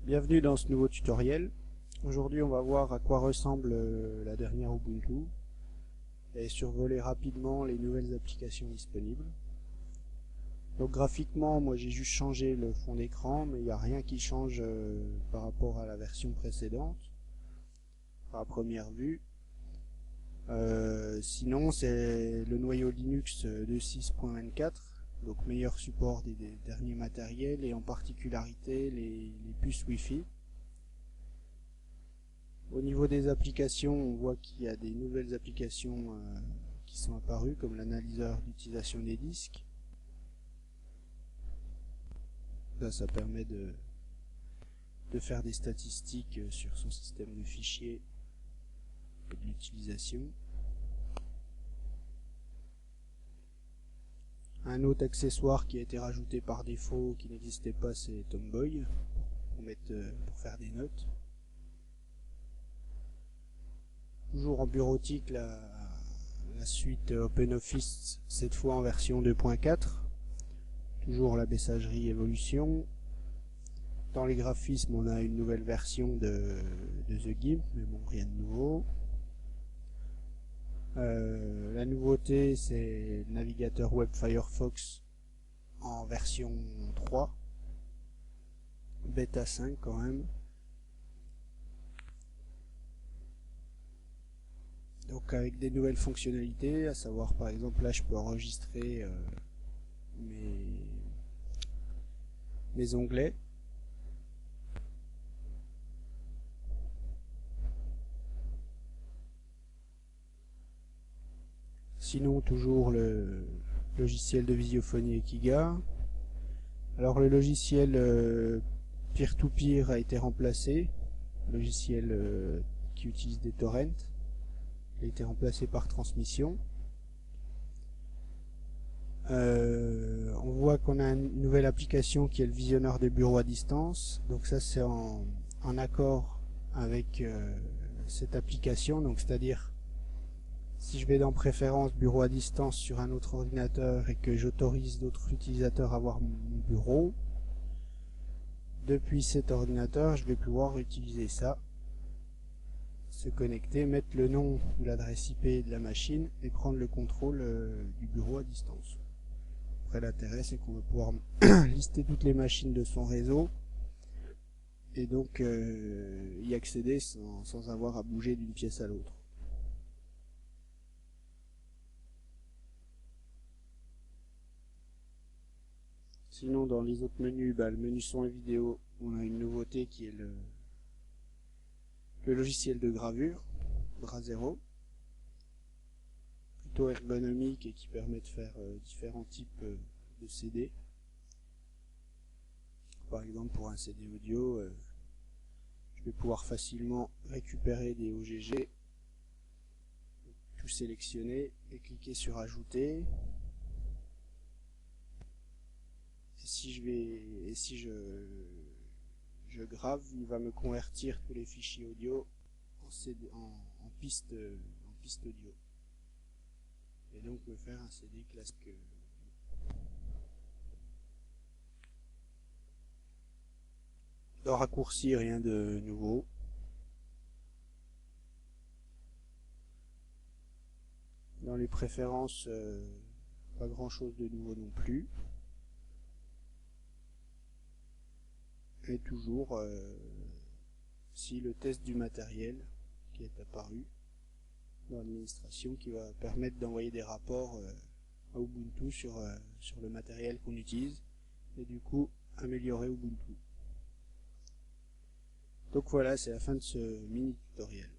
Bienvenue dans ce nouveau tutoriel. Aujourd'hui on va voir à quoi ressemble la dernière Ubuntu et survoler rapidement les nouvelles applications disponibles. Donc graphiquement, moi j'ai juste changé le fond d'écran, mais il n'y a rien qui change par rapport à la version précédente, à première vue. Sinon c'est le noyau Linux de 6.24, donc meilleur support des derniers matériels et en particularité les puces Wi-Fi. Au niveau des applications, on voit qu'il y a des nouvelles applications qui sont apparues, comme l'analyseur d'utilisation des disques. Ça permet de faire des statistiques sur son système de fichiers et de l'utilisation. Un autre accessoire qui a été rajouté par défaut, qui n'existait pas, c'est Tomboy, pour faire des notes. Toujours en bureautique, la suite OpenOffice, cette fois en version 2.4. Toujours la messagerie évolution. Dans les graphismes, on a une nouvelle version de The GIMP, mais bon, rien de nouveau. La nouveauté, c'est le navigateur web Firefox en version 3. Bêta 5 quand même. Donc avec des nouvelles fonctionnalités, à savoir par exemple là je peux enregistrer mes onglets. Sinon toujours le logiciel de visiophonie Ekiga. Alors le logiciel peer-to-peer a été remplacé, logiciel qui utilise des torrents. Il a été remplacé par transmission. On voit qu'on a une nouvelle application qui est le visionneur de bureau à distance. Donc ça c'est en accord avec cette application. Donc c'est-à-dire si je vais dans préférences bureau à distance sur un autre ordinateur et que j'autorise d'autres utilisateurs à voir mon bureau, depuis cet ordinateur je vais pouvoir utiliser ça, se connecter, mettre le nom ou l'adresse IP de la machine et prendre le contrôle du bureau à distance. Après l'intérêt c'est qu'on va pouvoir lister toutes les machines de son réseau et donc y accéder sans avoir à bouger d'une pièce à l'autre. Sinon dans les autres menus, le menu son et vidéo, on a une nouveauté qui est le logiciel de gravure, Dra0, plutôt ergonomique et qui permet de faire différents types de CD. Par exemple pour un CD audio, je vais pouvoir facilement récupérer des OGG, tout sélectionner et cliquer sur ajouter. Et si je grave, il va me convertir tous les fichiers audio en piste audio. Et donc me faire un CD classique. Dans raccourci, rien de nouveau. Dans les préférences, pas grand chose de nouveau non plus. Et toujours si le test du matériel qui est apparu dans l'administration qui va permettre d'envoyer des rapports à Ubuntu sur le matériel qu'on utilise et du coup améliorer Ubuntu. Donc voilà, c'est la fin de ce mini tutoriel.